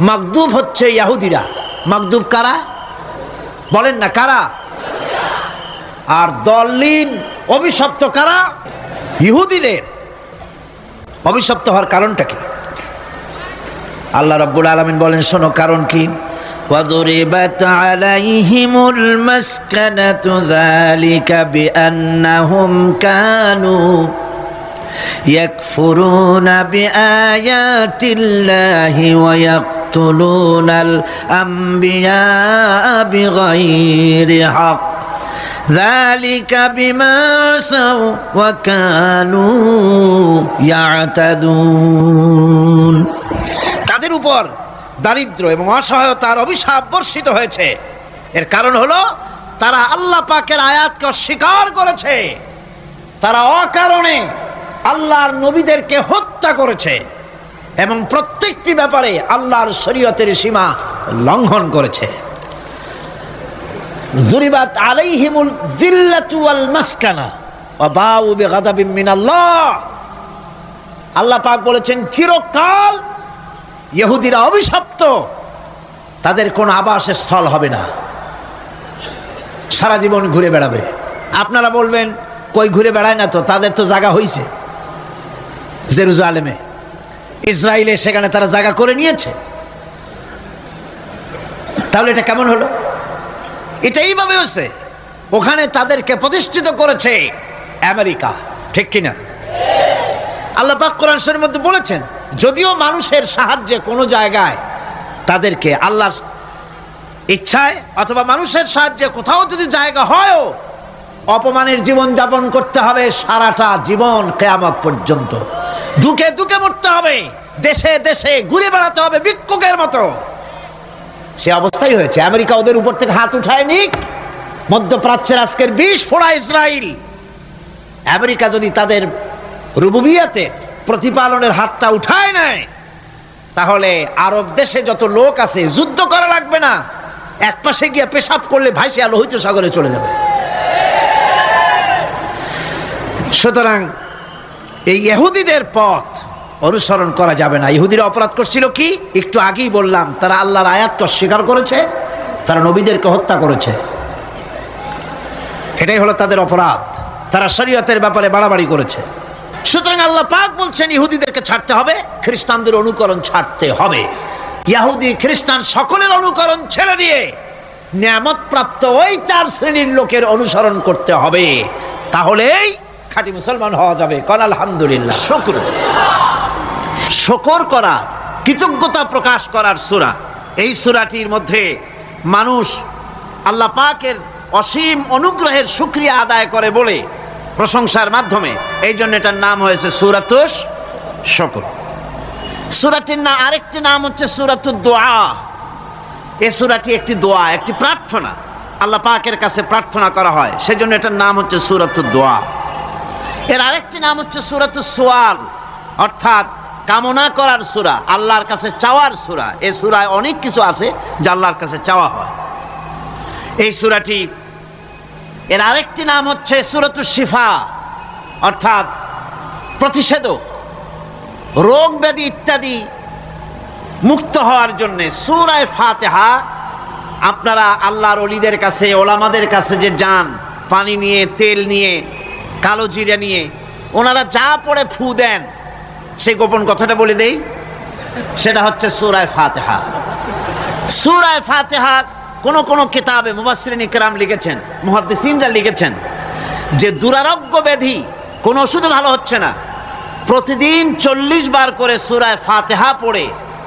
মাগদুব হচ্ছে ইহুদিরা। মাগদুব কারা বলেন না, কারা? আর দলিন অভিশপ্ত কারা? ইহুদিদের। অভিশপ্ত হওয়ার কারণটা কি? আল্লাহ রাব্বুল আলামিন বলেন, শোনো কারণ কি। وَضُرِبَتْ عَلَيْهِمُ الْمَسْكَنَةُ ذَلِكَ بِأَنَّهُمْ كَانُوا يَكْفُرُونَ بِآيَاتِ اللَّهِ وَيَقْتُلُونَ الْأَنْبِيَاءَ بِغَيْرِ حَقٍّ ذَلِكَ بِمَا عَصَوْا وَكَانُوا يَعْتَدُونَ। তাদের উপর দারিদ্র এবং অসহায়তার অভিশাপ বর্ষিত হয়েছে। এর কারণ হলো তারা আল্লাহ পাকের আয়াতকে অস্বীকার করেছে। তারা অকারণে আল্লাহর নবীদেরকে হত্যা করেছে এবং প্রত্যেকটি ব্যাপারে আল্লাহর শরীয়তের সীমা লঙ্ঘন করেছে। যুরিবাত আলাইহিমুল যিল্লাতু ওয়াল মাসকানা ওয়া বাউ বিগাদাবিন মিনাল্লাহ। আল্লাহ পাক বলেছেন, চিরকাল ইহুদিরা অভিশপ্ত, তাদের কোনো আবাসস্থল হবে না, সারা জীবন ঘুরে বেড়াবে। আপনারা বলবেন, কই ঘুরে বেড়ায় না তো, তাদের তো জায়গা হয়েছে জেরুজালেমে, ইসরায়েলে, সেখানে তারা জায়গা করে নিয়েছে। তাহলে এটা কেমন হলো? এটা এইভাবে হচ্ছে, ওখানে তাদেরকে প্রতিষ্ঠিত করেছে আমেরিকা, ঠিক কিনা? আল্লাহ পাক কোরআন শরীফের মধ্যে বলেছেন, যদিও মানুষের সাহায্যে কোনো জায়গায় তাদেরকে আল্লাহর ইচ্ছায় অথবা মানুষের সাহায্যে কোথাও যদি জায়গা হয়ও, অপমানের জীবন যাপন করতে হবে সারাটা জীবন, কিয়ামত পর্যন্ত দুঃখে দুঃখে মরতে হবে, দেশে দেশে ঘুরে বেড়াতে হবে ভিক্ষুকের মতো। সে অবস্থাই হয়েছে। আমেরিকা ওদের উপর থেকে হাত উঠায় নিক, মধ্যপ্রাচ্যের আজকের বিষ ফোড়া ইসরায়েল। আমেরিকা যদি তাদের রুবুবিয়াতে প্রতিপালনের হাতটা উঠায় নেয়, তাহলে আরব দেশে যত লোক আছে যুদ্ধ করা লাগবে না, এক পাশে গিয়ে পেশাব করলে ভাইসে লোহিত সাগরে চলে যাবে। সুতরাং এই ইহুদিদের পথ অনুসরণ করা যাবে না। ইহুদিরা অপরাধ করছিল কি? একটু আগেই বললাম, তারা আল্লাহর আয়াতকে অস্বীকার করেছে, তারা নবীদেরকে হত্যা করেছে। এটাই হলো তাদের অপরাধ। তারা শরীয়তের ব্যাপারে বাড়াবাড়ি করেছে। সুতরাং আল্লাহ পাক বলছেন, ইহুদিদেরকে ছাড়তে হবে, খ্রিস্টানদের অনুকরণ ছাড়তে হবে। ইহুদি খ্রিস্টান সকলের অনুকরণ ছেড়ে দিয়ে নিয়ামত প্রাপ্ত ওই 4 শ্রেণীর লোকের অনুসরণ করতে হবে, তাহলেই খাঁটি মুসলমান হওয়া যাবে। কোন আলহামদুলিল্লাহ। শুকর করা, কৃতজ্ঞতা প্রকাশ করার সূরা। এই সূরাটির মধ্যে মানুষ আল্লাহ পাকের অসীম অনুগ্রহের শুকরিয়া আদায় করে বলে প্রশংসার মাধ্যমে, এই জন্য এটার নাম হয়েছে সূরাতুশ শুকর। সূরাটির না আরেকটি নাম হচ্ছে সূরাতুদ দোয়া। এই সূরাটি একটি দোয়া, একটি প্রার্থনা, আল্লাহ পাকের কাছে প্রার্থনা করা হয়, সেজন্য এটার নাম হচ্ছে সূরাতুদ দোয়া। এর আরেকটি নাম হচ্ছে সূরাতুস সুয়াল, অর্থাৎ কামনা করার সূরা, আল্লাহর কাছে চাওয়ার সূরা। এই সূরায় অনেক কিছু আছে যা আল্লাহর কাছে চাওয়া হয়। এই সূরাটি, এর আরেকটি নাম হচ্ছে সূরাতুশ শিফা, অর্থাৎ প্রতিষেধক, রোগ ব্যাধি ইত্যাদি মুক্ত হওয়ার জন্য। সূরা ফাতিহা, আপনারা আল্লাহর ওলিদের কাছে, ওলামাদের কাছে যে যান, পানি নিয়ে, তেল নিয়ে, কালো জিরা নিয়ে, ওনারা যা পড়ে ফু দেন, সেই গোপন কথাটা বলে দেই, সেটা হচ্ছে সূরা ফাতিহা। সূরা ফাতিহা কোন কোন কিতাবে মুফাসসিরিন ইকরাম লিখেছেন, মুহাদ্দিসিনরা লিখেছেন যে দুরারোগ্য ব্যাধি, কোন ওষুধে ভালো হচ্ছে না, প্রতিদিন 40 বার করে সূরা ফাতিহা পড়ে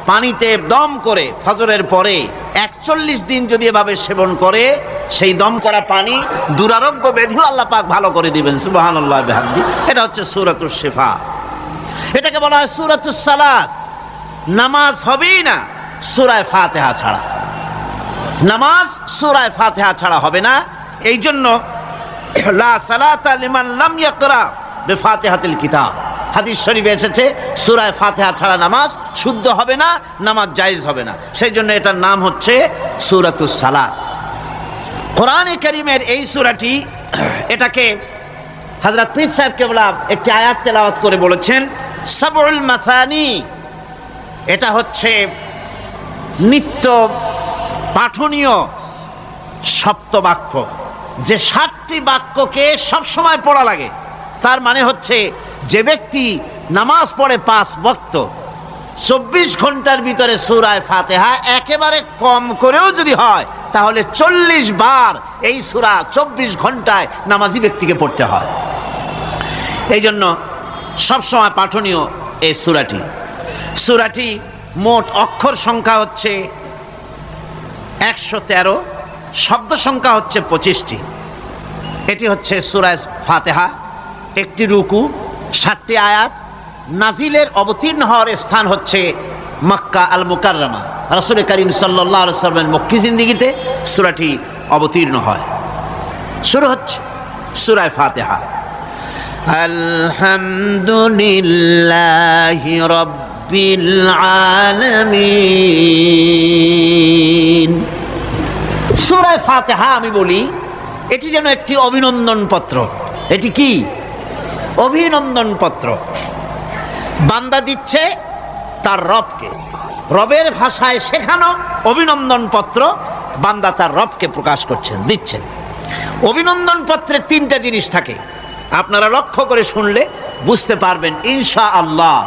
পানিতে দম করে ফজরের পরে 41 দিন যদি এভাবে সেবন করে, সেই দম করা পানি দুরারোগ্য ব্যাধিও আল্লাহ পাক ভালো করে দিবেন। সুবহানাল্লাহ বিহামদি। এটা হচ্ছে সূরাতুশ শিফা। এটাকে বলা হয় সূরাতুস সালাত। নামাজ হবেই না সূরা ফাতিহা ছাড়া, নামাজ সূরা ফাতিহা ছাড়া হবে না। এই জন্য লা সালাতা লিমান লাম ইয়াকরা বিফাতিহাতিল কিতাব, হাদিস শরীফে এসেছে সূরা ফাতিহা ছাড়া নামাজ শুদ্ধ হবে না, নামাজ জায়েজ হবে না। সেই জন্য এটার নাম হচ্ছে সূরাতুস সালাত। কোরআনে কারীমের এই সূরাটি, এটাকে হযরত পীর সাহেব কেবলা একটি আয়াত তেলাওয়াত করে বলেছেন, সাবউল মাসানি। এটা হচ্ছে নিত্য পাঠনীয় সপ্তবাক্য, যে 7টি বাক্যকে সবসময় পড়া লাগে। তার মানে হচ্ছে যে ব্যক্তি নামাজ পড়ে 5 ওয়াক্ত 24 ঘন্টার ভিতরে সূরা ফাতিহা একেবারে কম করেও যদি হয় তাহলে 40 বার এই সূরা 24 ঘন্টায় নামাজি ব্যক্তিকে পড়তে হয়। এই জন্য সবসময় পাঠনীয় এই সূরাটি মোট অক্ষর সংখ্যা হচ্ছে 113, শব্দ সংখ্যা হচ্ছে 25টি। এটি হচ্ছে সূরা ফাতিহা, একটি রুকু, 7টি আয়াত। নাজিলের অবতীর্ণ হওয়ার স্থান হচ্ছে মক্কা আল মুকাররমা। রাসূল করিম সাল্লাল্লাহু আলাইহি ওয়াসাল্লামের মক্কি জিন্দেগিতে সূরাটি অবতীর্ণ হয়। শুরু হচ্ছে সূরা ফাতিহা, আলহামদুলিল্লাহি রাব্বিল আলামিন। সূরা ফাতিহা আমি বলি এটি যেন একটি অভিনন্দন পত্র। এটি কি? অভিনন্দন পত্র। বান্দা দিচ্ছে তার রবকে, রবের ভাষায় শেখানো অভিনন্দন পত্র বান্দা তার রবকে প্রকাশ করছেন, দিচ্ছেন। অভিনন্দন পত্রে 3টা জিনিস থাকে, আপনারা লক্ষ্য করে শুনলে বুঝতে পারবেন ইনশাআল্লাহ।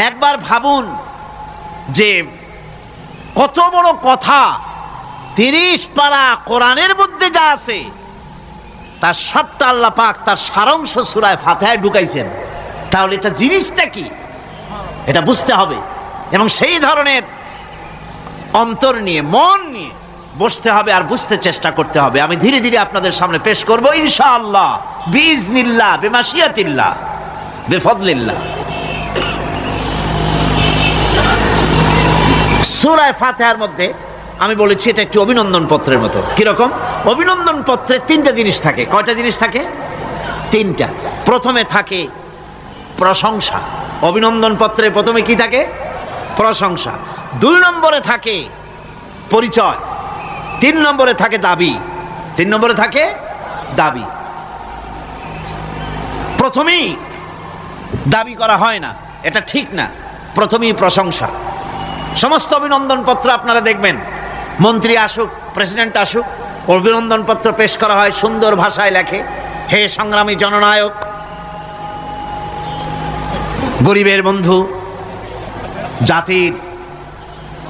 একবার ভাবুন যে কত বড় কথা, 30 পারা কোরআনের মধ্যে যা আছে তার সবটা আল্লাহ পাক তার সারাংশ সূরা ফাতিহায় ঢুকাইছেন। তাহলে এটা জিনিসটা কি এটা বুঝতে হবে, এবং সেই ধরনের অন্তর নিয়ে মন নিয়ে বসতে হবে আর বুঝতে চেষ্টা করতে হবে। আমি ধীরে ধীরে আপনাদের সামনে পেশ করব ইনশাআল্লাহ, বিইজনিল্লাহ, বিমাশিয়াতিল্লাহ, বিফদলিল্লাহ। সূরা ফাতিহার মধ্যে আমি বলেছি এটা একটি অভিনন্দন পত্রের মতো। কিরকম? অভিনন্দন পত্রে 3টা জিনিস থাকে। কয়টা জিনিস থাকে? 3টা। প্রথমে থাকে প্রশংসা। অভিনন্দন পত্রে প্রথমে কি থাকে? প্রশংসা। 2 নম্বরে থাকে পরিচয়। 3 নম্বরে থাকে দাবি। 3 নম্বরে থাকে দাবি। প্রথমেই দাবি করা হয় না, এটা ঠিক না। প্রথমেই প্রশংসা। সমস্ত অভিনন্দন পত্র আপনারা দেখবেন, মন্ত্রী আসুক, প্রেসিডেন্ট আসুক, অভিনন্দন পত্র পেশ করা হয়, সুন্দর ভাষায় লেখে, হে সংগ্রামী জননায়ক, গরিবের বন্ধু, জাতির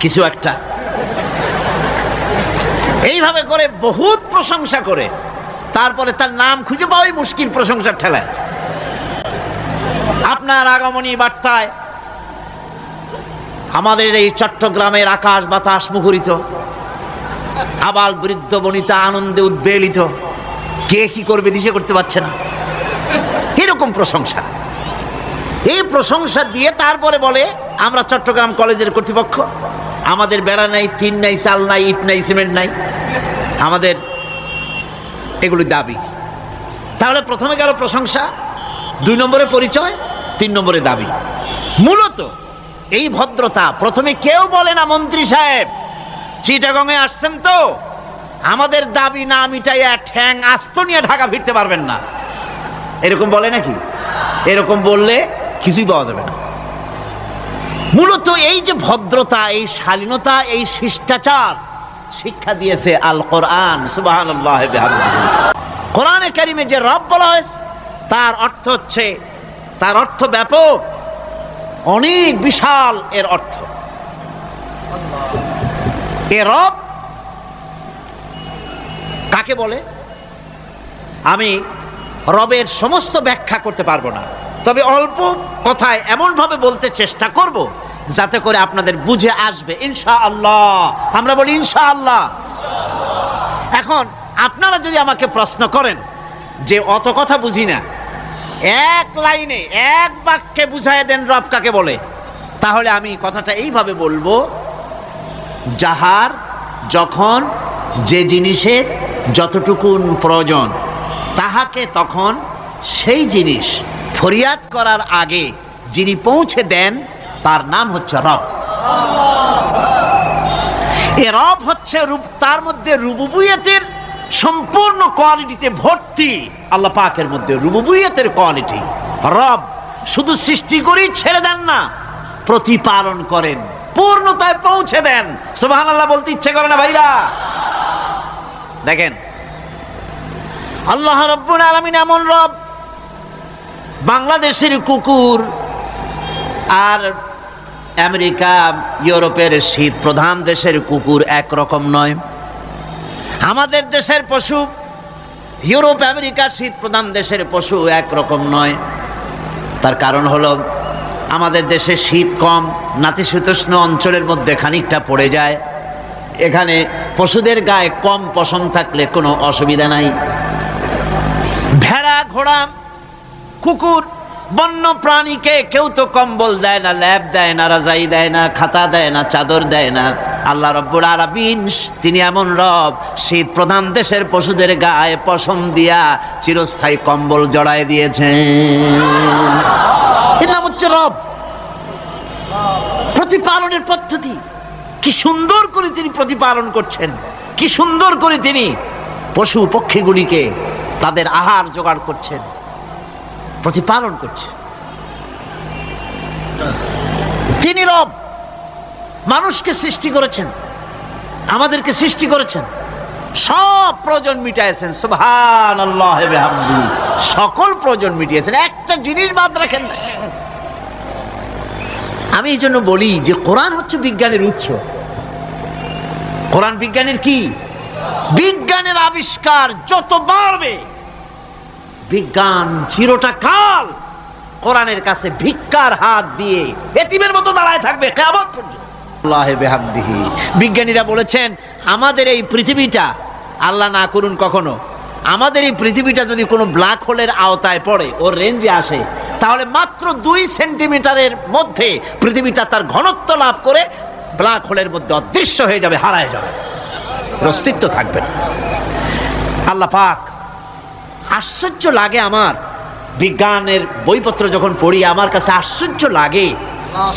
কিছু একটা, এইভাবে করে বহুত প্রশংসা করে তারপরে তার নাম খুঁজে পাওয়াই মুশকিল প্রশংসার ঠেলায়। আপনার আগমনী বার্তায় আমাদের এই চট্টগ্রামের আকাশ বাতাস মুখরিত, আবাল বৃদ্ধ বনিতা আনন্দে উদ্বেলিত, কে কি করবে দিশে করতে পারছে না, এরকম প্রশংসা। এই প্রশংসা দিয়ে তারপরে বলে আমরা চট্টগ্রাম কলেজের কর্তৃপক্ষ, আমাদের বেড়া নাই, টিন নাই, চাল নাই, ইট নাই, সিমেন্ট নাই, আমাদের এগুলি দাবি। তাহলে প্রথমে গেল প্রশংসা, 2 নম্বরে পরিচয়, 3 নম্বরে দাবি। মূলত এই ভদ্রতা প্রথমে কেউ বলে না, মন্ত্রী সাহেব চিটাগংয়ে আসছেন তো, আমাদের দাবি না মিটাইয়া ঠ্যাং আস্ত নিয়ে ঢাকা ফিরতে পারবেন না, এরকম বলে নাকি? এরকম বললে কিছুই পাওয়া যাবে না। মূলত এই যে ভদ্রতা, এই শালীনতা, এই শিষ্টাচার শিক্ষা দিয়েছে আল কোরআন। সুবহানাল্লাহ বিহামদিহি। কোরআনে কারিমে যে রব বলা হয়েছে তার অর্থ হচ্ছে, তার অর্থ ব্যাপক, অনেক বিশাল এর অর্থ। এ রব কাকে বলে আমি রবের সমস্ত ব্যাখ্যা করতে পারবো না, তবে অল্প কথায় এমন ভাবে বলতে চেষ্টা করব যাতে করে আপনাদের বুঝে আসবে ইনশাআল্লাহ। আমরা বলি ইনশাআল্লাহ। এখন আপনারা যদি আমাকে প্রশ্ন করেন যে অত কথা বুঝি না, এক লাইনে এক বাক্যে বুঝায় দেন রব কাকে বলে, তাহলে আমি কথাটা এইভাবে বলবো, যাহার যখন যে জিনিসের যতটুকুন প্রয়োজন তাহাকে তখন সেই জিনিস ফরিয়াদ করার আগে যিনি পৌঁছে দেন তার নাম হচ্ছে রব। এ রব হচ্ছে তার মধ্যে রুবুবিয়তের সম্পূর্ণ কোয়ালিটিতে ভর্তি। আল্লাহ পাকের মধ্যে রুবুবিয়তের কোয়ালিটি। রব শুধু সৃষ্টি করেই ছেড়ে দেন না, প্রতিপালন করেন, পূর্ণতায় পৌঁছে দেন। সুবহানাল্লাহ বলতে ইচ্ছে করে না ভাইরা? দেখেন আল্লাহ রাব্বুল আলামিন এমন রব, বাংলাদেশের কুকুর আর আমেরিকা ইউরোপের শীত প্রধান দেশের কুকুর একরকম নয়। আমাদের দেশের পশু ইউরোপ আমেরিকা শীত প্রধান দেশের পশু একরকম নয়। তার কারণ হলো আমাদের দেশে শীত কম, নাতিশীতোষ্ণ অঞ্চলের মধ্যে খানিকটা পড়ে যায়। এখানে পশুদের গায়ে কম পশম থাকলে কোনো অসুবিধা নাই। ভেড়া, ঘোড়া, কুকুর, বন্য প্রাণীকে কেউ তো কম্বল দেয় না, ল্যাপ দেয় না, রাজাই দেয় না, খাতা দেয় না, চাদর দেয় না। আল্লাহ রাব্বুল আলামিন তিনি এমন রব, শীত প্রধান দেশের পশুদের গায়ে পশম দিয়া চিরস্থায়ী কম্বল জড়ায় দিয়েছেন। এর নাম হচ্ছে রব। প্রতিপালনের পদ্ধতি কি সুন্দর করে তিনি প্রতিপালন করছেন, কি সুন্দর করে তিনি পশু পক্ষীগুলিকে তাদের আহার জোগাড় করছেন, প্রতিপালন করছেন। তিনি রব, মানুষকে সৃষ্টি করেছেন, আমাদেরকে সৃষ্টি করেছেন, সব প্রয়োজন মিটাইছেন। সুবহানাল্লাহ ওয়া বিহামদিহি, সকল প্রয়োজন মিটিয়েছেন, একটা জিনিস বাদ রাখেন না। আমি এই জন্য বলি যে কোরআন হচ্ছে বিজ্ঞানের উৎস। কোরআন বিজ্ঞানের কি? বিজ্ঞানের আবিষ্কার যত বাড়বে, বিজ্ঞান চিরটা কাল কোরআনের কাছে ভিক্ষার হাত দিয়ে এতিমের মতো দাঁড়ায় থাকবে কিয়ামত পর্যন্ত। আল্লাহ বিহামদিহি, বিজ্ঞানীরা বলেছেন আমাদের এই পৃথিবীটা, আল্লাহ না করুন কখনো, আমাদের এই পৃথিবীটা যদি কোনো ব্ল্যাক হোলের আওতায় পড়ে, ওর রেঞ্জে আসে, তাহলে মাত্র 2 সেন্টিমিটারের মধ্যে পৃথিবীটা তার ঘনত্ব লাভ করে ব্ল্যাক হোলের মধ্যে অদৃশ্য হয়ে যাবে, হারায় যাবে, অস্তিত্ব থাকবে না। আল্লাহ পাক, আশ্চর্য লাগে আমার বিজ্ঞানের বইপত্র যখন পড়ি, আমার কাছে আশ্চর্য লাগে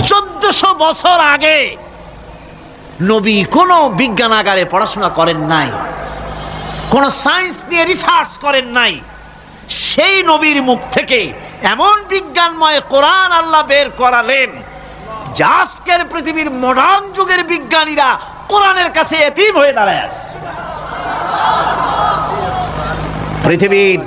1400 বছর আগে নবী কোনো বিজ্ঞানাগারে পড়াশোনা করেন নাই, কোন সায়েন্স নিয়ে রিসার্চ করেন নাই। সেই নবীর মুখ থেকে এমন বিজ্ঞানময় কোরআন আল্লাহ বের করালেন, যা আজকের পৃথিবীর মডার্ন যুগের বিজ্ঞানীরা কোরআনের কাছে এতিম হয়ে দাঁড়ায় আছে। পৃথিবীর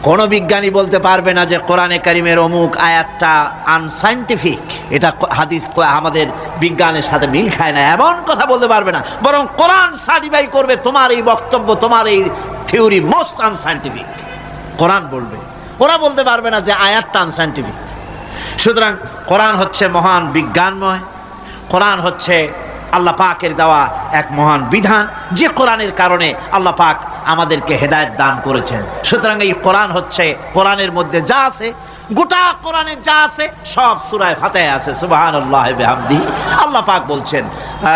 কোন বিজ্ঞানী বলতে পারবে না যে কোরআনে কারিমের অমুক আয়াতটা আনসাইন্টিফিক, এটা হাদিস আমাদের বিজ্ঞানের সাথে মিল খায় না, এমন কথা বলতে পারবে না। বরং কোরআন সার্টিফাই করবে তোমার এই বক্তব্য, তোমার এই থিওরি মোস্ট আনসাইন্টিফিক, কোরআন বলবে। ওরা বলতে পারবে না যে আয়াতটা আনসাইন্টিফিক। সুতরাং কোরআন হচ্ছে মহান বিজ্ঞানময়, কোরআন হচ্ছে আল্লাহ পাকের দেওয়া এক মহান বিধান, যে কোরআনের কারণে আল্লাহ পাক আমাদেরকে হেদায়েত দান করেছেন। সুতরাং এই কোরআন হচ্ছে, কোরআনের মধ্যে যা আছে, গোটা কোরআনে যা আছে সব সূরা ফাতিহা আছে। সুবহানাল্লাহ ওয়া বিহামদিহি। আল্লাহ পাক বলছেন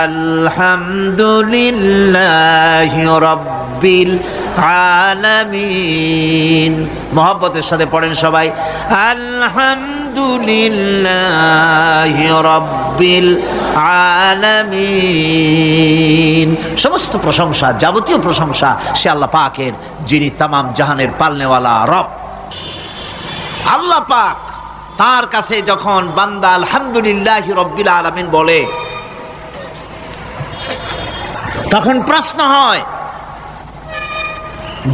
আলহামদুলিল্লাহি রাব্বিল আলামিন। মহব্বতের সাথে পড়েন সবাই, আলহামদুলিল্লাহি রাব্বিল আলামিন। সমস্ত প্রশংসা, যাবতীয় প্রশংসা সে আল্লাহ পাকের, যিনি তামাম জাহানের পালনেওয়ালা রব। আল্লাহ পাক তার কাছে যখন বান্দা আলহামদুলিল্লাহি রাব্বিল আলামিন বলে, তখন প্রশ্ন হয়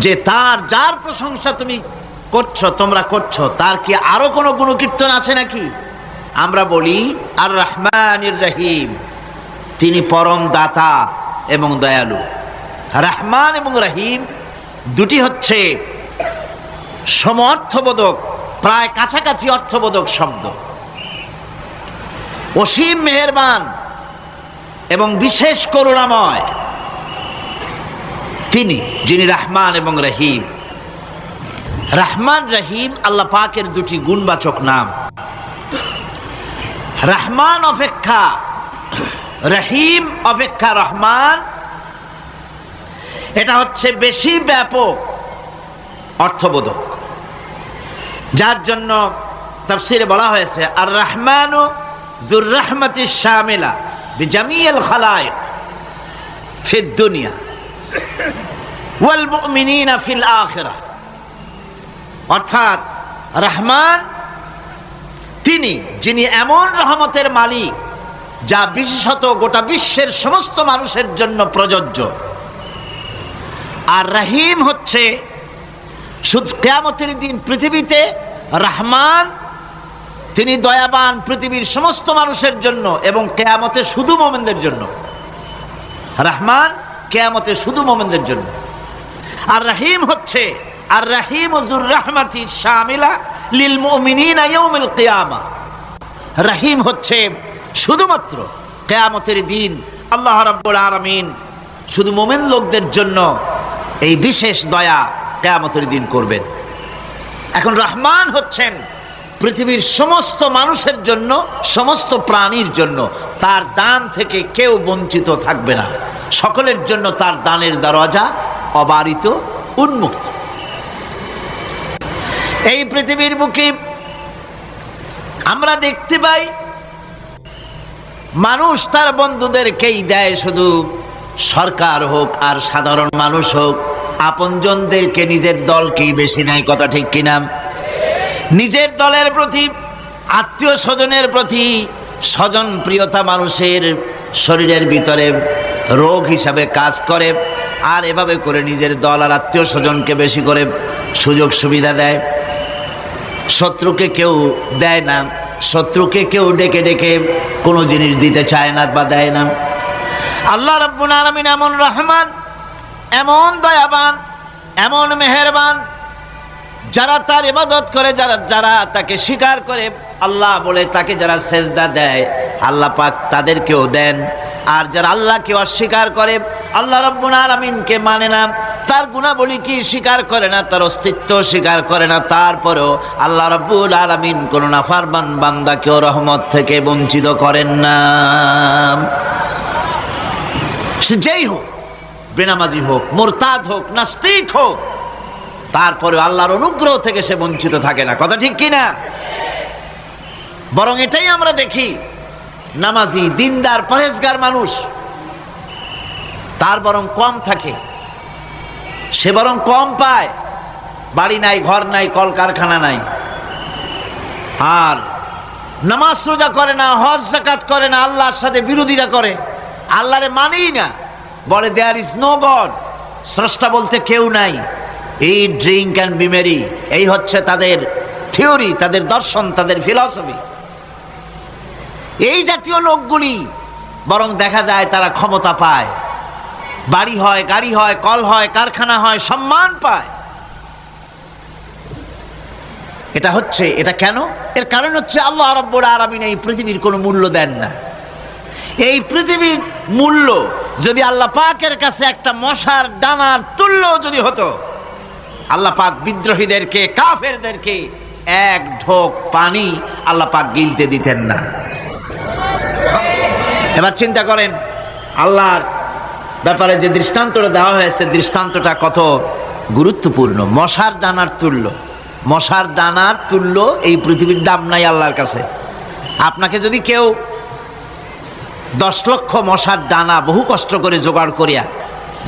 যে তার, যার প্রশংসা তুমি করছো, তোমরা করছো, তার কি আরো কোনো গুণকীর্তন আছে নাকি? আমরা বলি আর রহমানির রহিম, তিনি পরম দাতা এবং দয়ালু। রহমান এবং রহিম দুটি হচ্ছে সমঅর্থবোধক, প্রায় কাছাকাছি অর্থবোধক শব্দ। অসীম মেহেরবান এবং বিশেষ করুণাময় তিনি, যিনি রহমান এবং রহিম। রহমান রহিম আল্লাহ পাকের দুটি গুণবাচক নাম। রহমান অপেক্ষা রহিম অপেক্ষা রহমান, এটা হচ্ছে বেশি ব্যাপক অর্থবোধক, যার জন্য তাফসীরে বলা হয়েছে আর রহমানু যুর রাহমাতিশ শামিলা বিজামিল খালায়েক ফিদ দুনিয়া ওয়াল মুমিনিনা ফিল আখিরাহ। অর্থাৎ রহমান তিনি, যিনি এমন রহমতের মালিক যা বিশেষত গোটা বিশ্বের সমস্ত মানুষের জন্য প্রযোজ্য। আর রহিম হচ্ছে শুধু কিয়ামতের দিন পৃথিবীতে রহমান, তিনি দয়াবান পৃথিবীর সমস্ত মানুষের জন্য, এবং কিয়ামতে শুধু মুমিনদের জন্য। রহমান কিয়ামতে শুধু মুমিনদের জন্য। আর রহিম হচ্ছে আর রহিম যুর রাহমাতি শামিলা লিল মুমিনিনা ইয়াউমিল কিয়ামা। রহিম হচ্ছে শুধুমাত্র কিয়ামতের দিন আল্লাহ রাব্বুল আলামিন শুধু মুমিন লোকদের জন্য এই বিশেষ দয়া কিয়ামতের দিন করবেন। এখন রহমান হচ্ছেন পৃথিবীর সমস্ত মানুষের জন্য, সমস্ত প্রাণীর জন্য। তার দান থেকে কেউ বঞ্চিত থাকবে না, সকলের জন্য তার দানের দরজা অবারিত, উন্মুক্ত। এই পৃথিবীর বুকে আমরা দেখতে পাই মানুষ তার বন্ধুদেরকেই দেয়, শুধু সরকার হোক আর সাধারণ মানুষ হোক, আপনজনদেরকে নিজের দলকেই বেশি নেয়। কথা ঠিক কিনা? নিজের দলের প্রতি, আত্মীয় স্বজনের প্রতি স্বজন প্রিয়তা মানুষের শরীরের ভিতরে রোগ হিসাবে কাজ করে, আর এভাবে করে নিজের দল আর আত্মীয় স্বজনকে বেশি করে সুযোগ সুবিধা দেয়। শত্রুকে কেউ দেয় না, শত্রুকে কেউ ডেকে ডেকে কোনো জিনিস দিতে চায় না বা দেয় না। আল্লাহ রাব্বুল আলামিন এমন রহমান, এমন দয়াবান, এমন মেহেরবান, যারা তার ইবাদত করে, যারা তাকে স্বীকার করে, আল্লাহ বলে তাকে যারা সেজদা দেয়, আল্লাহ পাক তাদেরকেও দেন। আর যারা আল্লাহকে অস্বীকার করে, আল্লাহ রাব্বুল আলামিনকে মানে না, তার গুণাবলী কি স্বীকার করে না, তার অস্তিত্ব স্বীকার করে না, তারপরেও আল্লাহ রাব্বুল আলামিন কোন নাফরমান বান্দাকেও রহমত থেকে বঞ্চিত করেন না। সে যেই হোক, বেনামাজি হোক, মুরতাদ হোক, নাস্তিক হোক, তারপরে আল্লাহর অনুগ্রহ থেকে সে বঞ্চিত থাকে না। কথা ঠিক কিনা? বরং এটাই আমরা দেখি, নামাজি, দিনদার, পরেজগার মানুষ তার বরং কম থাকে, সে বরং কম পায়। বাড়ি নাই, ঘর নাই, কলকারখানা নাই, আর নামাজ রোজা করে না, হজ যাকাত করে না, আল্লাহর সাথে বিরোধিতা করে, আল্লাহরে মানেই না, বলে দেয়ার ইজ নো গড, স্রষ্টা বলতে কেউ নাই। এই ড্রিঙ্ক অ্যান্ড বি মেরি, এই হচ্ছে তাদের থিওরি, তাদের দর্শন, তাদের ফিলসফি। এই জাতীয় লোকগুলি বরং দেখা যায় তারা ক্ষমতা পায়, বাড়ি হয়, গাড়ি হয়, কল হয়, কারখানা হয়, সম্মান পায়। এটা কেন? এর কারণ হচ্ছে আল্লাহ রাব্বুল আলামিন এই পৃথিবীর কোনো মূল্য দেন না। এই পৃথিবীর মূল্য যদি আল্লাহ পাকের কাছে একটা মশার ডানার তুল্য যদি হতো, আল্লাহ পাক বিদ্রোহীদেরকে, কাফেরদেরকে এক ঢোক পানি আল্লাহ পাক গিলতে দিতেন না। এবার চিন্তা করেন, আল্লাহর ব্যাপারে যে দৃষ্টান্তটা দেওয়া হয়েছে, দৃষ্টান্তটা কত গুরুত্বপূর্ণ। মশার ডানার তুল্য, মশার ডানার তুল্য এই পৃথিবীর দাম নাই আল্লাহর কাছে। আপনাকে যদি কেউ 10 লক্ষ মশার ডানা বহু কষ্ট করে জোগাড় করিয়া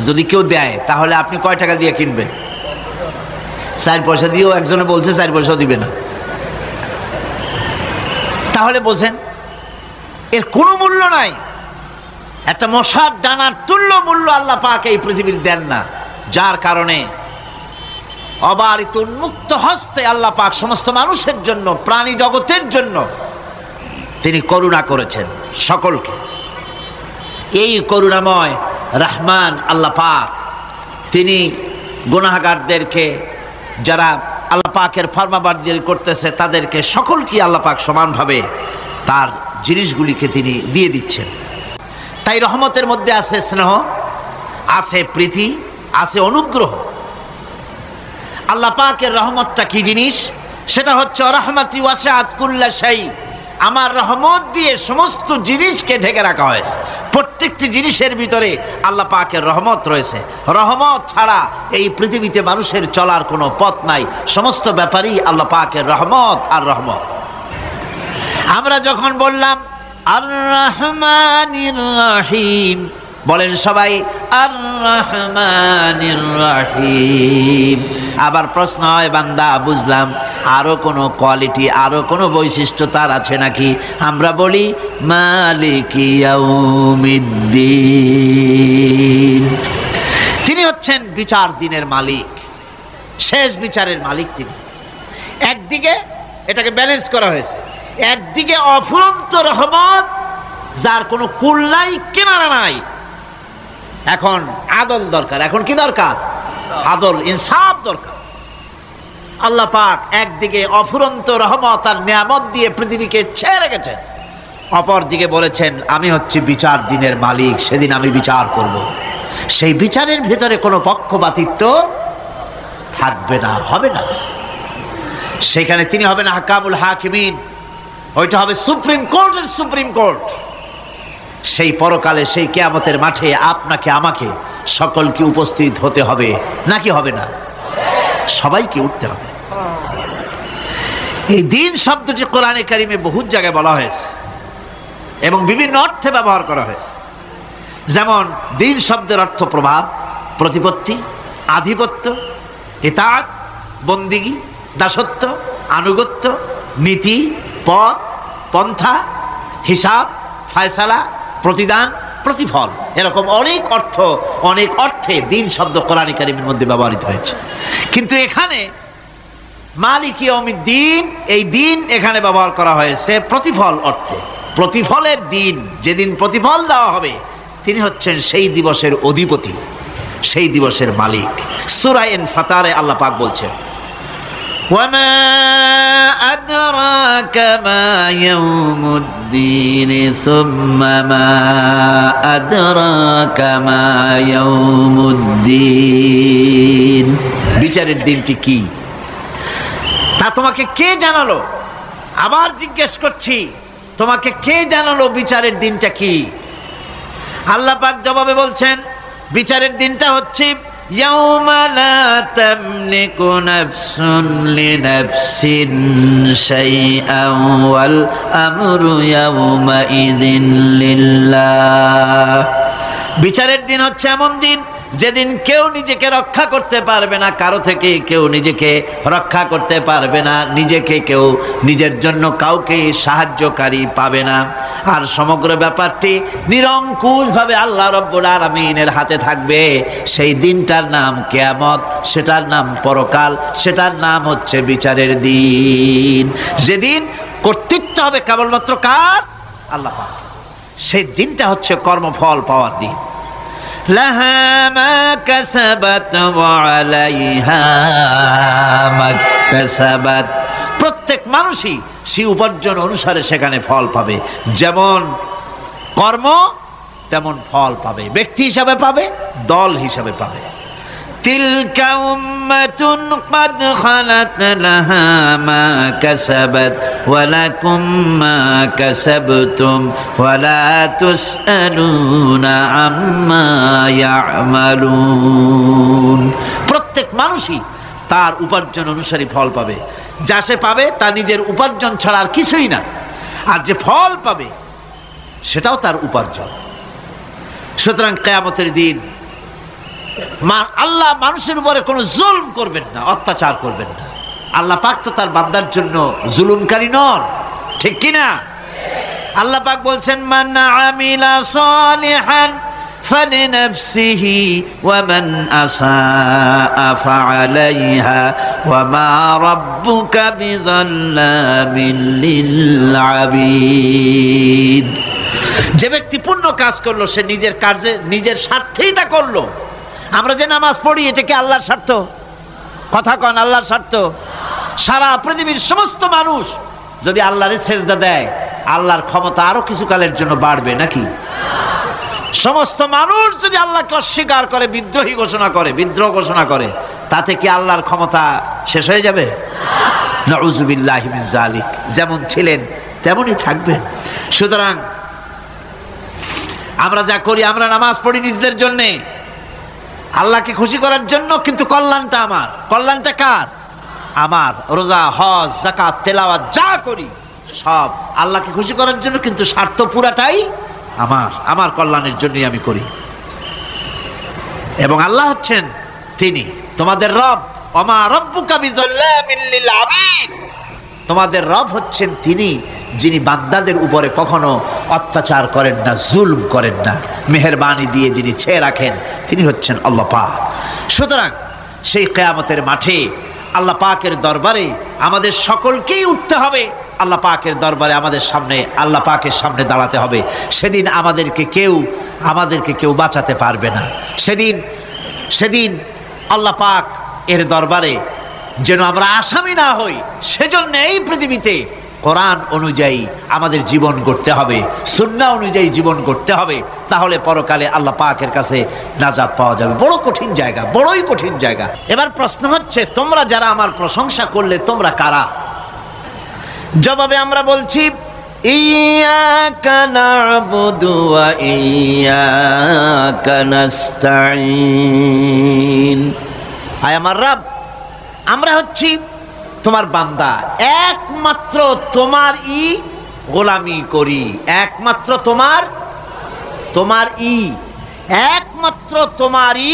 যদি কেউ দেয়, তাহলে আপনি কয় টাকা দিয়ে কিনবেন? 4 পয়সা দিয়েও একজনে বলছে 4 পয়সাও দিবে না। তাহলে বোঝেন এর কোনো মূল্য নাই। একটা মশার ডানার তুল্য মূল্য আল্লাহ পাক এই পৃথিবীর দেন না, যার কারণে অবারিত উন্মুক্ত হস্তে আল্লাহ পাক সমস্ত মানুষের জন্য, প্রাণী জগতের জন্য তিনি করুণা করেছেন সকলকে। এই করুণাময় রহমান আল্লাহ পাক, তিনি গুনাহগারদেরকে, যারা আল্লাহ পাকের ফরমাবরদারি করতেছে, তাদেরকে সকলকে আল্লাহ পাক সমানভাবে তার জিনিসগুলিকে তিনি দিয়ে দিচ্ছেন। তাই রহমতের মধ্যে আছে স্নেহ, আছে প্রীতি, আছে অনুগ্রহ। আল্লাহ পাকের রহমতটা কি জিনিস? সেটা হচ্ছে রহমতি ওয়াসিআত কুল্লা শাই, আমার রহমত দিয়ে সমস্ত জিনিসকে ঢেকে রাখা হয়েছে। প্রত্যেকটি জিনিসের ভিতরে আল্লাহ পাকের রহমত রয়েছে। রহমত ছাড়া এই পৃথিবীতে মানুষের চলার কোনো পথ নাই। সমস্ত ব্যাপারেই আল্লাহ পাকের রহমত আর রহমত। আমরা যখন বললাম আর রহমানির রহিম, বলেন সবাই আর রহমানির রহিম, আবার প্রশ্ন হয়, বান্দা বুঝলাম, আরো কোনো কোয়ালিটি, আরো কোনো বৈশিষ্ট্য তার আছে নাকি? আমরা বলি মালিকি ইয়াউমিদ্দিন, তিনি হচ্ছেন বিচার দিনের মালিক, শেষ বিচারের মালিক তিনি। একদিকে এটাকে ব্যালেন্স করা হয়েছে, একদিকে অফুরন্ত রহমত, যার কোনো কুল নাই, কিনারা নাই। এখন আদল দরকার। এখন কি দরকার? আদল, ইনসাফ দরকার। আল্লাহ পাক একদিকে অফুরন্ত রহমত আর নিয়ামত দিয়ে পৃথিবীকে ছেয়ে রেখেছেন, অপর দিকে বলেছেন আমি হচ্ছি বিচার দিনের মালিক, সেদিন আমি বিচার করব। সেই বিচারের ভিতরে কোনো পক্ষপাতিত্ব থাকবে না, হবে না। সেখানে তিনি হবেন হাকামুল হাকিমিন, ওইটা হবে সুপ্রিম কোর্টের সুপ্রিম কোর্ট। সেই পরকালে, সেই কিয়ামতের মাঠে আপনাকে আমাকে সকলকে উপস্থিত হতে হবে, নাকি হবে না? সবাইকে উঠতে হবে। এই দিন শব্দটি কোরআনে কারিমে বহু জায়গায় বলা হয়েছে এবং বিভিন্ন অর্থে ব্যবহার করা হয়েছে। যেমন দিন শব্দের অর্থ প্রভাব, প্রতিপত্তি, আধিপত্য, ইতাআত, বন্দিগি, দাসত্ব, আনুগত্য, নীতি, পথ, পন্থা, হিসাব, ফায়সালা, প্রতিদান, প্রতিফল, এরকম অনেক অর্থ, অনেক অর্থে দিন শব্দ কোরআনে কারিমের মধ্যে ব্যবহৃত হয়েছে। কিন্তু এখানে মালিক ইয়াউমিদ্দিন, এই দিন এখানে ব্যবহার করা হয়েছে প্রতিফল অর্থে। প্রতিফলের দিন, যেদিন প্রতিফল দেওয়া হবে, তিনি হচ্ছেন সেই দিবসের অধিপতি, সেই দিবসের মালিক। সূরা ইনফিতারে আল্লাহ পাক বলছেন, وما أدراك ما يوم الدين ثم ما أدراك ما يوم الدين, বিচারের দিনটি কি তা তোমাকে কে জানালো? আবার জিজ্ঞেস করছি, তোমাকে কে জানালো বিচারের দিনটা কি? আল্লাহ পাক জবাবে বলছেন, বিচারের দিনটা হচ্ছে ইয়াউমা লা তামলিকু নাফসুন লিনাফসিন শাইআন ওয়াল আমরু ইয়াউমা ইযিন লিল্লাহ। বিচারের দিন হচ্ছে এমন দিন যেদিন কেউ নিজেকে রক্ষা করতে পারবে না, কারো থেকে কেউ নিজেকে রক্ষা করতে পারবে না, নিজেকে কেউ নিজের জন্য কাউকে সাহায্যকারী পাবে না। আর সমগ্র ব্যাপারটি নিরঙ্কুশভাবে আল্লাহ রব্বুল আলামিনের হাতে থাকবে। সেই দিনটার নাম কিয়ামত, সেটার নাম পরকাল, সেটার নাম হচ্ছে বিচারের দিন। যেদিন কর্তৃত্ব হবে কেবলমাত্র কার? আল্লাহ পাক। সেই দিনটা হচ্ছে কর্মফল পাওয়ার দিন। লাহা মা কাসাবাত ওয়া আলাইহা মা কাসাবাত, প্রত্যেক মানুষই সে উপার্জন অনুসারে সেখানে ফল পাবে। যেমন কর্ম তেমন ফল পাবে, ব্যক্তি হিসাবে পাবে, দল হিসাবে পাবে। তিলকা উম্মাতুন ক্বাদ খালাত লাহা মা কাসাবাত ওয়া লাকুম মা কাসাবতুম ওয়া লা তুসআলুনা আম্মা ইয়ামালুন। প্রত্যেক মানুষই তার উপার্জন অনুসারী ফল পাবে। যা সে পাবে তা নিজের উপার্জন ছাড়া আর কিছুই না, আর যে ফল পাবে সেটাও তার উপার্জন। সুতরাং কিয়ামতের দিন আল্লাহ মানুষের উপরে কোনো জুলম করবেন না, অত্যাচার করবেন না। আল্লাহ পাক তো তার বান্দার জন্য জুলুমকারী নন, ঠিক কিনা? আল্লাহ পাক বলছেন, মান আমিলা সালিহান ফালিনাফসিহি ওয়া মান আসাআ ফাআলাইহা ওয়া মা রাব্বুকা বিযাল্লামিল লিল আবিদ। যে ব্যক্তি পুণ্য কাজ করলো সে নিজের কাজে, নিজের স্বার্থেই তা করলো। আমরা যে নামাজ পড়ি, এটা কি আল্লাহর স্বার্থ? কথা কন, আল্লাহর স্বার্থ? সারা পৃথিবীর সমস্ত মানুষ যদি আল্লাহরে সেজদা দেয়, আল্লাহর ক্ষমতা আরো কিছু কালের জন্য বাড়বে নাকি? সমস্ত মানুষ যদি আল্লাহকে অস্বীকার করে, বিদ্রোহী ঘোষণা করে, বিদ্রোহ ঘোষণা করে, তাতে কি আল্লাহর ক্ষমতা শেষ হয়ে যাবে? নাউযুবিল্লাহি মিন যালিক। যেমন ছিলেন তেমনই থাকবেন। সুতরাং আমরা যা করি, আমরা নামাজ পড়ি নিজেদের জন্যে, আল্লাহকে খুশি করার জন্য, কিন্তু কল্যাণটা আমার। কল্যাণটা কার? আমার। রোজা, হজ, যাকাত, তেলাওয়াত যা করি সব আল্লাহকে খুশি করার জন্য, কিন্তু স্বার্থ পুরাটাই আমার, আমার কল্যাণের জন্যই আমি করি। এবং আল্লাহ হচ্ছেন তিনি তোমাদের রব, ওমা রাব্বুকা বিযাল্লামিল লিল আবিদ, তোমাদের রব হচ্ছেন তিনি যিনি বান্দাদের উপরে কখনো অত্যাচার করেন না, জুলম করেন না, মেহেরবানি দিয়ে যিনি ছেয়ে রাখেন তিনি হচ্ছেন আল্লাহ পাক। সুতরাং সেই কিয়ামতের মাঠে আল্লাহ পাকের দরবারে আমাদের সকলকেই উঠতে হবে, আল্লাহ পাকের দরবারে আমাদের সামনে আল্লাহ পাকের সামনে দাঁড়াতে হবে। সেদিন আমাদেরকে কেউ বাঁচাতে পারবে না। সেদিন আল্লাহ পাক এর দরবারে যেন আমরা আসামি না হই, সেজন্য এই পৃথিবীতে কোরআন অনুযায়ী আমাদের জীবন গড়তে হবে, সুন্নাহ অনুযায়ী জীবন গড়তে হবে, তাহলে পরকালে আল্লাহ পাকের কাছে নাজাত পাওয়া যাবে। বড় কঠিন জায়গা, বড়ই কঠিন জায়গা। এবার প্রশ্ন হচ্ছে, তোমরা যারা আমার প্রশংসা করলে তোমরা কারা? জবাবে আমরা বলছি, ইয়্যাকা না'বুদু ওয়া ইয়্যাকা নাস্তাঈন। আয় আমার রব, আমরা হচ্ছি তোমার বান্দা, একমাত্র তোমারই গোলামি করি, একমাত্র একমাত্র তোমারই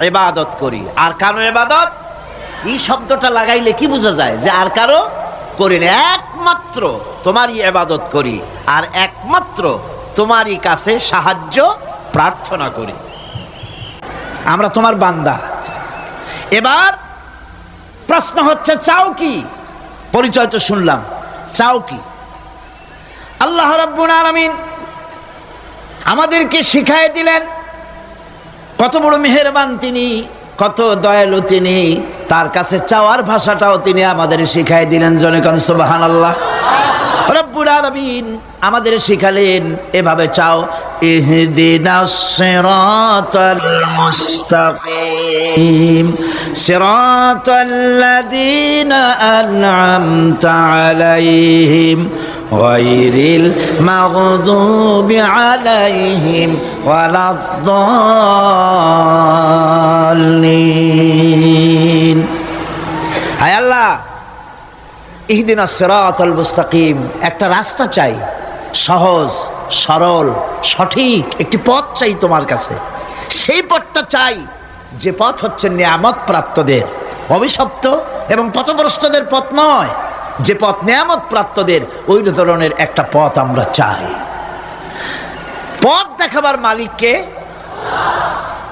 ইবাদত করি। আর কারো ইবাদত, এই শব্দটা লাগাইলে কি বোঝা যায় যে আর কারো করি না, একমাত্র তোমারই ইবাদত করি আর একমাত্র তোমারই কাছে সাহায্য প্রার্থনা করি। আমরা তোমার বান্দা। এবার প্রশ্ন হচ্ছে, চাও কি? পরিচয় তো শুনলাম, চাও কি? আল্লাহ রাব্বুল আলামিন আমাদেরকে শিখাই দিলেন, কত বড় মেহেরবান তিনি, কত দয়ালু তিনি, তার কাছে চাওয়ার ভাষাটাও তিনি আমাদের শিখাই দিলেন। জনে কোন সুবহানাল্লাহ। রব্বুল আলামিন আমাদের শিখালেন, এভাবে চাও, ইহদিনাস সিরাতাল মুস্তাকিম সিরাতাল্লাযীনা আন'আমতা আলাইহিম গায়রিল মাগদুবি আলাইহিম ওয়ালাদ-দাল্লিন। হায় আল্লাহ, ইহদিনাস সিরাতাল মুস্তাকিম, একটা রাস্তা চাই, সহজ সরল সঠিক একটি পথ চাই তোমার কাছে। সেই পথটা চাই যে পথ হচ্ছে নিয়ামত প্রাপ্তদের, অভিশপ্ত এবং পথভ্রষ্টদের পথ নয়। যে পথ নিয়ামত প্রাপ্তদের, ওই ধরনের একটা পথ আমরা চাই। পথ দেখাবার মালিককে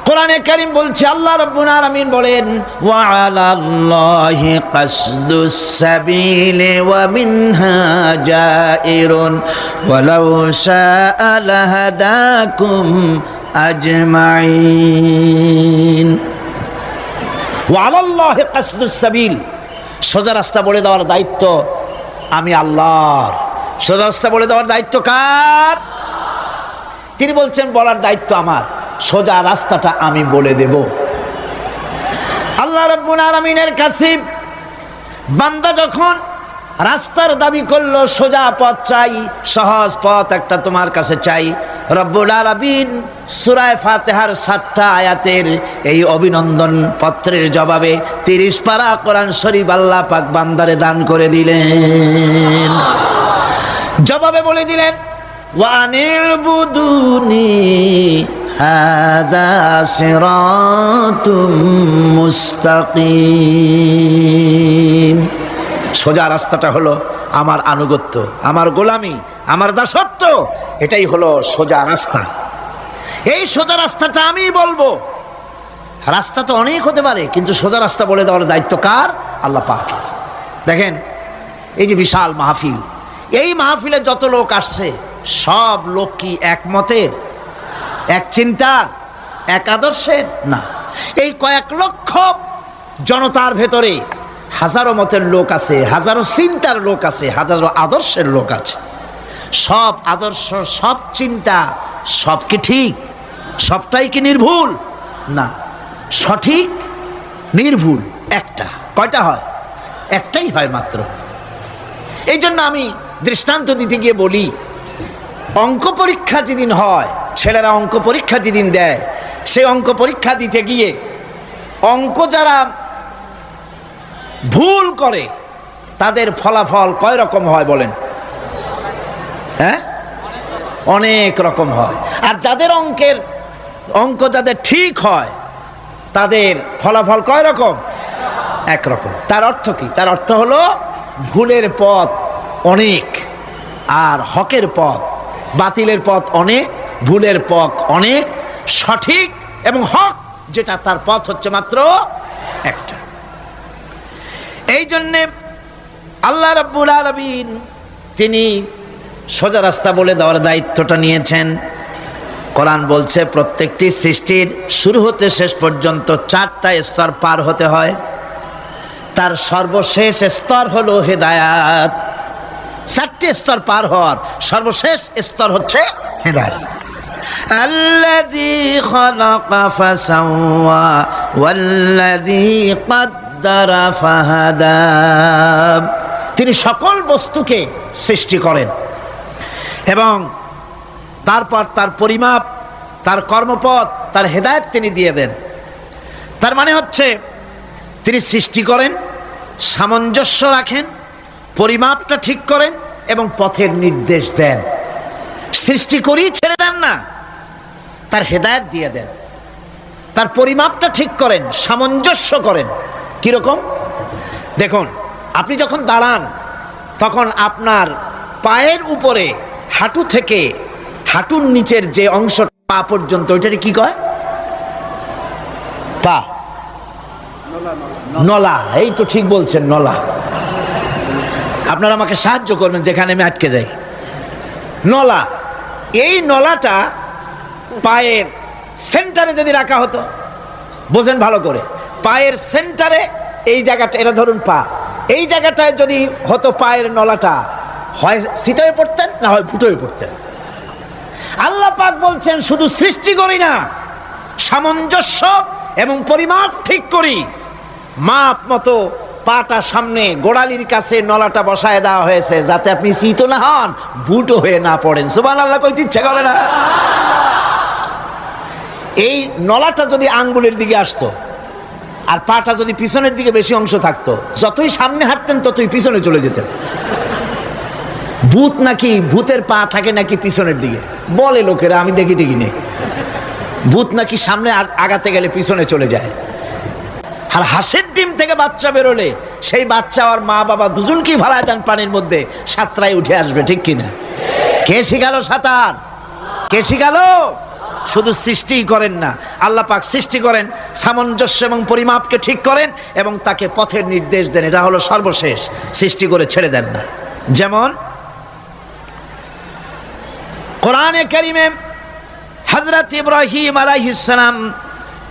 কোরআনে কারীম বলছে, আল্লাহ রাব্বুল আলামিন বলেন, ওয়া আলাল্লাহি কাসদুস সাবিলি ওয়া মিনহা জাইরুন ওয়ালাউ শাআ লাহাদাকুম আজমাইন। ওয়া আলাল্লাহি কাসদুস সাবিল, সোজা রাস্তা বলে দেওয়ার দায়িত্ব আমি আল্লাহর। সোজা রাস্তা বলে দেওয়ার দায়িত্ব কার? তিনি বলছেন, বলার দায়িত্ব আমার, সোজা রাস্তাটা আমি বলে দেব। আল্লাহ রাব্বুল আলামিনের কাছে বান্দা যখন রাস্তার দাবি করলো, সোজা পথ চাই, সহজ পথ একটা তোমার কাছে চাই, রব্বুল আলামিন সূরা ফাতিহার 7টা আয়াতের এই অভিনন্দন পত্রের জবাবে 30 পারা কোরআন শরীফ আল্লাহ পাক বান্দারে দান করে দিলেন। জবাবে বলে দিলেন, ওয়া আনি'বুদুনি হাযা সিরাতুম মুস্তাকিম। সোজা রাস্তাটা হলো আমার আনুগত্য, আমার গোলামি, আমার দাসত্ব, এটাই হলো সোজা রাস্তা। এই সোজা রাস্তাটা আমি বলবো। রাস্তা তো অনেক হতে পারে, কিন্তু সোজা রাস্তা বলে দেওয়ার দায়িত্ব কার? আল্লাহ পাকের। দেখেন, এই যে বিশাল মাহফিল, এই মাহফিলে যত লোক আসছে, সব লোক কি এক মতের, এক চিন্তার, এক আদর্শের? না। এই কয়েক লক্ষ জনতার ভেতরে হাজারো মতের লোক আছে, হাজারো চিন্তার লোক আছে, হাজারো আদর্শের লোক আছে। সব আদর্শ, সব চিন্তা, সব কি ঠিক? সবটাই কি নির্ভুল? না, সঠিক নির্ভুল একটা। কয়টা হয়? একটাই হয় মাত্র। এই জন্য আমি দৃষ্টান্ত দিতে গিয়ে বলি, অঙ্ক পরীক্ষা যেদিন হয়, ছেলেরা অঙ্ক পরীক্ষা যেদিন দেয়, সেই অঙ্ক পরীক্ষা দিতে গিয়ে অঙ্ক যারা ভুল করে তাদের ফলাফল কয় রকম হয় বলেন? হ্যাঁ, অনেক রকম হয়। আর যাদের অঙ্ক যাদের ঠিক হয় তাদের ফলাফল কয় রকম? একরকম। তার অর্থ কি? তার অর্থ হলো ভুলের পথ অনেক আর হকের পথ, বাতিলের পথ অনেক, ভুলের পথ অনেক, সঠিক এবং হক যেটা তার পথ হচ্ছে মাত্র একটা। এই জন্যে আল্লাহ রাব্বুল আলামিন তিনি সোজা রাস্তা বলে দেওয়ার দায়িত্বটা নিয়েছেন। কোরআন বলছে প্রত্যেকটি সৃষ্টির শুরু হতে শেষ পর্যন্ত 4টা স্তর পার হতে হয়। তার সর্বশেষ স্তর হলো হেদায়াত। 4টে স্তর পার হওয়ার সর্বশেষ স্তর হচ্ছে হেদায়াত। আল্লাযী খালাকা ফাসাওয়া ওয়াল্লাযী কাদ্দারা ফাহাদা। তিনি সকল বস্তুকে সৃষ্টি করেন এবং তারপর তার পরিমাপ, তার কর্মপথ, তার হেদায়েত তিনি দিয়ে দেন। তার মানে হচ্ছে তিনি সৃষ্টি করেন, সামঞ্জস্য রাখেন, পরিমাপটা ঠিক করেন এবং পথের নির্দেশ দেন। সৃষ্টি করেই ছেড়ে দেন না, তার হেদায়েত দিয়ে দেন, তার পরিমাপটা ঠিক করেন, সামঞ্জস্য করেন। কিরকম? দেখুন, আপনি যখন দাঁড়ান তখন আপনার পায়ের উপরে হাঁটু থেকে হাঁটুর নিচের যে অংশ পা পর্যন্ত, ওইটাকে কি কয়? পা, নলা। এই তো ঠিক বলছেন, নলা। আপনারা আমাকে সাহায্য করবেন যেখানে আমি আটকে যাই। নলা। এই নলাটা পায়ের সেন্টারে যদি রাখা হতো, বোঝেন ভালো করে, পায়ের সেন্টারে এই জায়গাটা, এটা ধরুন পা, এই জায়গাটায় যদি হতো পায়ের নলাটা, হয় সিতায় পড়তেন না হয় ফুটোয় পড়তেন। আল্লাহ পাক বলছেন শুধু সৃষ্টি করি না, সামঞ্জস্য এবং পরিমাপ ঠিক করি। মাপ মতো পাটা সামনে গোড়ালির কাছে নলাটা বসায় দেওয়া হয়েছে যাতে আপনি চিত না হন, বুটো হয়ে না পড়েন। সুবহানাল্লাহ কইতে ইচ্ছা করে না? এই নলাটা যদি আঙ্গুলের দিকে আসতো আর পাটা যদি পিছনের দিকে বেশি অংশ থাকতো, যতই সামনে হাঁটতেন ততই পিছনে চলে যেতেন। ভূত নাকি, ভূতের পা থাকে নাকি পিছনের দিকে, বলে লোকেরা, আমি দেখি টেকি নেই। ভূত নাকি সামনে আগাতে গেলে পিছনে চলে যায়। আর হাঁসের ডিম থেকে বাচ্চা বেরোলে সেই বাচ্চা আর মা বাবা দুজনকেই ভাড়ায় দেন পানির মধ্যে, সাঁতরায় উঠে আসবে, ঠিক কিনা? কে শিখালো সাঁতার? কে শিখালো? শুধু সৃষ্টিই করেন না, আল্লাহ পাক সৃষ্টি করেন, সামঞ্জস্য এবং পরিমাপকে ঠিক করেন এবং তাকে পথের নির্দেশ দেন। এটা হলো সর্বশেষ। সৃষ্টি করে ছেড়ে দেন না। যেমন কোরআনে কারিমে হযরত ইব্রাহিম আলাইহিস সালাম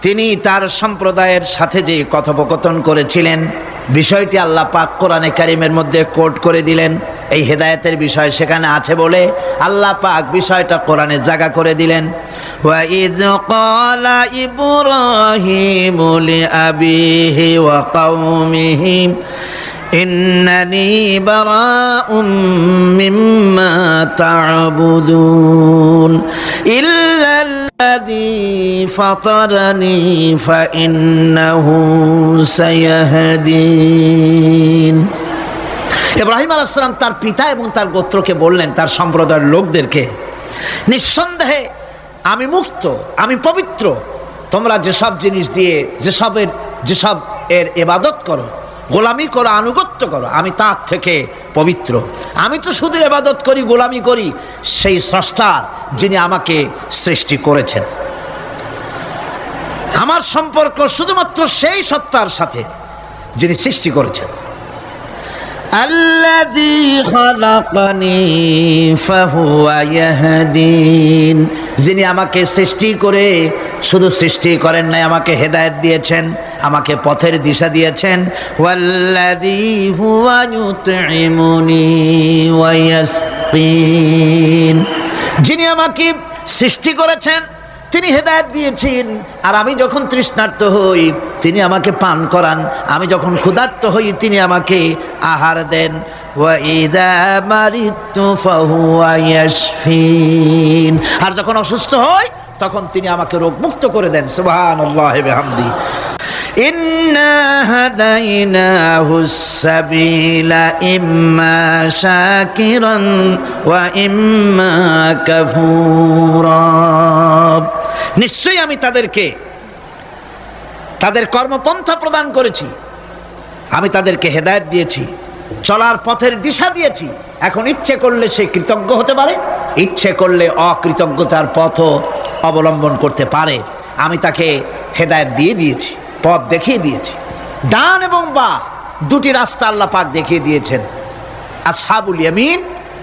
তিনি তার সম্প্রদায়ের সাথে যে কথোপকথন করেছিলেন, বিষয়টি আল্লাহ পাক কোরআনে কারিমের মধ্যে কোট করে দিলেন। এই হেদায়েতের বিষয় সেখানে আছে বলে আল্লাহ পাক বিষয়টা কোরআনে জায়গা করে দিলেন। ওয়া ইয ক্বালা ইব্রাহিমু লিআবিহি ওয়া কওমিহি ইন্নানি বারাউম মিম্মা তা'বুদুন ইল্লাল্লাযী ফাতারানি ফাইন্নাহু সায়াহদিন। ইব্রাহিম আলাইহিস সালাম তার পিতা এবং তার গোত্রকে বললেন, তার সম্প্রদায়ের লোকদেরকে, নিঃসন্দেহে আমি মুক্ত, আমি পবিত্র। তোমরা যেসব জিনিস দিয়ে যেসব এর ইবাদত করো, গোলামি করো, আনুগত্য করো, আমি তার থেকে পবিত্র। আমি তো শুধু ইবাদত করি, গোলামি করি সেই স্রষ্টার, যিনি আমাকে সৃষ্টি করেছেন। আমার সম্পর্ক শুধুমাত্র সেই সত্তার সাথে যিনি সৃষ্টি করেছেন। আল্লাযী খালাকানি ফাহুয়া ইয়াহদিন, যিনি আমাকে সৃষ্টি করে শুধু সৃষ্টি করেন নাই, আমাকে হেদায়েত দিয়েছেন, আমাকে পথের দিশা দিয়েছেন। ওয়াল্লাযী হুয়া ইউতঈমুনি ওয়া ইয়াসকিন, যিনি আমাকে সৃষ্টি করেছেন, তিনি হেদায়েত দিয়েছেন, আর আমি যখন তৃষ্ণার্ত হই তিনি আমাকে পান করান, আমি যখন ক্ষুধার্ত হই তিনি আমাকে আহার দেন। ওয়া ইযা মারিতু ফাহুয়া ইয়াশফিন, আর যখন অসুস্থ হই তখন তিনি আমাকে রোগ মুক্ত করে দেন। সুবহানাল্লাহি বিহামদি। ইন্না হাদাইনাহুস সাবিলা ইম্মা শাকিরান ওয়া ইম্মা কাফুরা, নিশ্চয়ই আমি তাদেরকে তাদের কর্মপন্থা প্রদান করেছি। আমি তাদেরকে হেদায়েত দিয়েছি, চলার পথের দিশা দিয়েছি। এখন ইচ্ছে করলে সে কৃতজ্ঞ হতে পারে, ইচ্ছে করলে অকৃতজ্ঞতার পথও অবলম্বন করতে পারে। আমি তাকে হেদায়েত দিয়ে দিয়েছি, পথ দেখিয়ে দিয়েছি। ডান এবং বাঁ দুটি রাস্তা আল্লাহ পাক দেখিয়ে দিয়েছেন। আসহাবুল ইয়ামিন,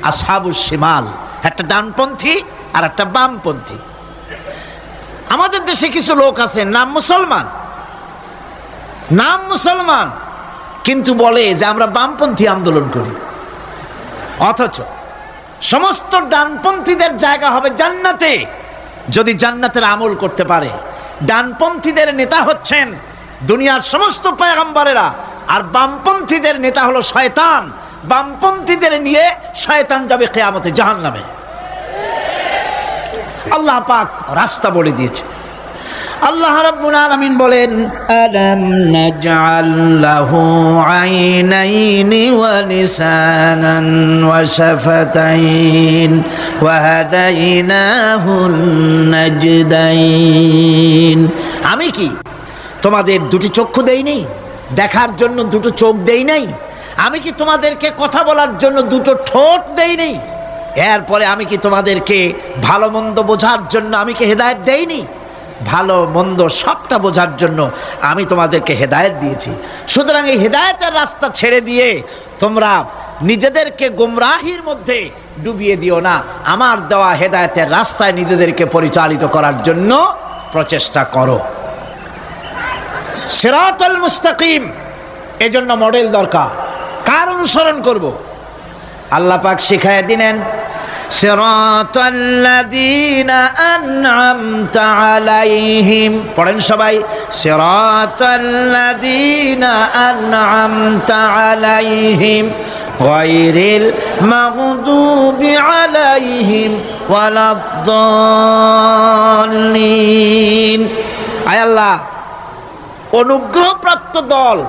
আসহাবুল শিমাল, একটা ডানপন্থী আর একটা বামপন্থী। আমাদের দেশে কিছু লোক আছে নাম মুসলমান, কিন্তু বলে যে আমরা বামপন্থী আন্দোলন করি। অথচ সমস্ত ডানপন্থীদের জায়গা হবে জান্নাতে, যদি জান্নাতের আমল করতে পারে। ডানপন্থীদের নেতা হচ্ছেন দুনিয়ার সমস্ত পয়গম্বরেরা, আর বামপন্থীদের নেতা হলো শয়তান। বামপন্থীদের নিয়ে শয়তান যাবে কিয়ামতে জাহান্নামে। আল্লাহ পাক রাস্তা বলে দিয়েছে। আল্লাহ রাব্বুল আলামিন বলেন, আলাম নাজআল লাহু আইনাইনি ওয়া লিসানান ওয়া শাফাতাইন ওয়া হাদাইনাহুন নাজদাইন। আমি কি তোমাদের দুটি চক্ষু দেই নাই, দেখার জন্য দুটো চোখ দেই নাই? আমি কি তোমাদেরকে কথা বলার জন্য দুটো ঠোঁট দেই নাই? এরপরে আমি কি তোমাদেরকে ভালো মন্দ বোঝার জন্য আমি কি হেদায়েত দেইনি? ভালো মন্দ সবটা বোঝার জন্য আমি তোমাদেরকে হেদায়েত দিয়েছি। সুতরাং এই হেদায়েতের রাস্তা ছেড়ে দিয়ে তোমরা নিজেদেরকে গোমরাহির মধ্যে ডুবিয়ে দিও না। আমার দেওয়া হেদায়েতের রাস্তায় নিজেদেরকে পরিচালিত করার জন্য প্রচেষ্টা করো। সিরাতুল মুস্তাকিম, এজন্য মডেল দরকার। কার অনুসরণ করব? আল্লাহ পাক শিখায় দিলেন, সিরাতাল্লাযীনা আন'আমতা আলাইহিম। পড়েন সবাই, সিরাতাল্লাযীনা আন'আমতা আলাইহিম গায়রিল মাগদুবি আলাইহিম ওয়ালাদ-দাল্লিন। আয় আল্লাহ, অনুগ্রহপ্রাপ্ত দল,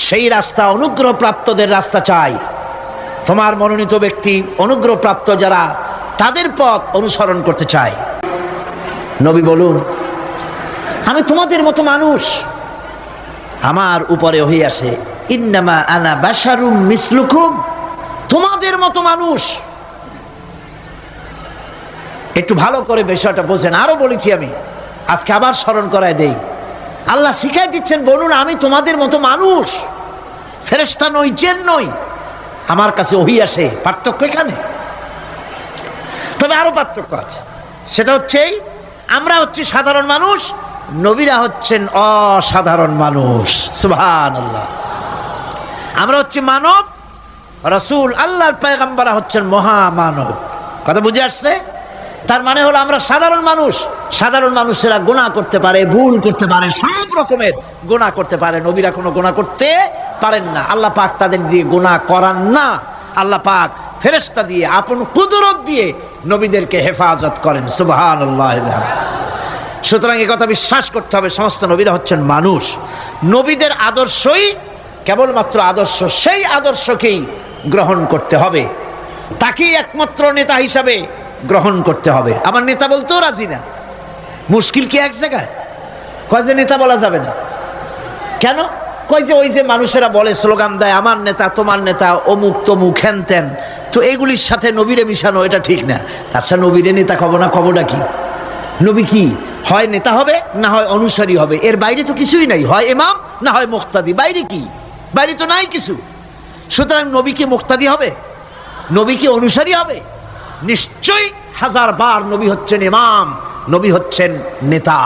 সেই রাস্তা অনুগ্রহপ্রাপ্তদের রাস্তা চাই। তোমার মনোনীত ব্যক্তি অনুগ্রহপ্রাপ্ত যারা, তাদের পথ অনুসরণ করতে চাই। নবী বলুন, আমি তোমাদের মতো মানুষ, আমার উপরে ওহী আসে, ইন্নামা আনা বাশারুম মিসলুকুম, তোমাদের মতো মানুষ। একটু ভালো করে বিষয়টা বোঝেন। আরো বলেছি আমি, আজকে আবার স্মরণ করায় দেই। আল্লাহ শিখাই দিচ্ছেন, বলুন আমি তোমাদের মতো মানুষ, ফেরেশতা নই, জিন নই, আমার কাছে ওহী আসে। পার্থক্য এখানে। তবে আরো পার্থক্য আছে, সেটা হচ্ছে আমরা হচ্ছি সাধারণ মানুষ, নবীরা হচ্ছেন অসাধারণ মানুষ। সুবহানাল্লাহ। আমরা হচ্ছি মানব, রাসূল আল্লাহর পয়গম্বররা হচ্ছেন মহামানব। কথা বুঝে আসছে? তার মানে হলো আমরা সাধারণ মানুষ। সাধারণ মানুষেরা গুনাহ করতে পারে, ভুল করতে পারে, সব রকমের গুনাহ করতে পারে। নবীরা কোনো গুনাহ করতে পারেন না। আল্লাহ পাক তাদের দিয়ে গুনাহ করান না। আল্লাহ পাক ফেরেশতা দিয়ে, আপন কুদরত দিয়ে নবীদেরকে হেফাজত করেন। সুবহানাল্লাহ। সুতরাং এই কথা বিশ্বাস করতে হবে, সমস্ত নবীরা হচ্ছেন মানুষ। নবীদের আদর্শই কেবলমাত্র আদর্শ, সেই আদর্শকেই গ্রহণ করতে হবে, তাকেই একমাত্র নেতা হিসাবে গ্রহণ করতে হবে। আমার নেতা বলতেও রাজি না। মুশকিল কি এক জায়গায়? কয় যে নেতা বলা যাবে না। কেন? কয় যে ওই যে মানুষেরা বলে, স্লোগান দেয়, আমার নেতা, তোমার নেতা, অমুক তমুক হেন তেন, তো এগুলির সাথে নবীরে মিশানো এটা ঠিক না। তাছাড়া নবীরে নেতা কব না, কবটা কি? নবী কি হয় নেতা হবে, না হয় অনুসারী হবে, এর বাইরে তো কিছুই নাই। হয় ইমাম, না হয় মুক্তাদি। বাইরে কি? বাইরে তো নাই কিছু। সুতরাং নবী কি মুক্তাদি হবে? নবী কি অনুসারী হবে? নিশ্চয়ই হাজার বার নবী হচ্ছেন ইমাম, নবী হচ্ছেন নেতা।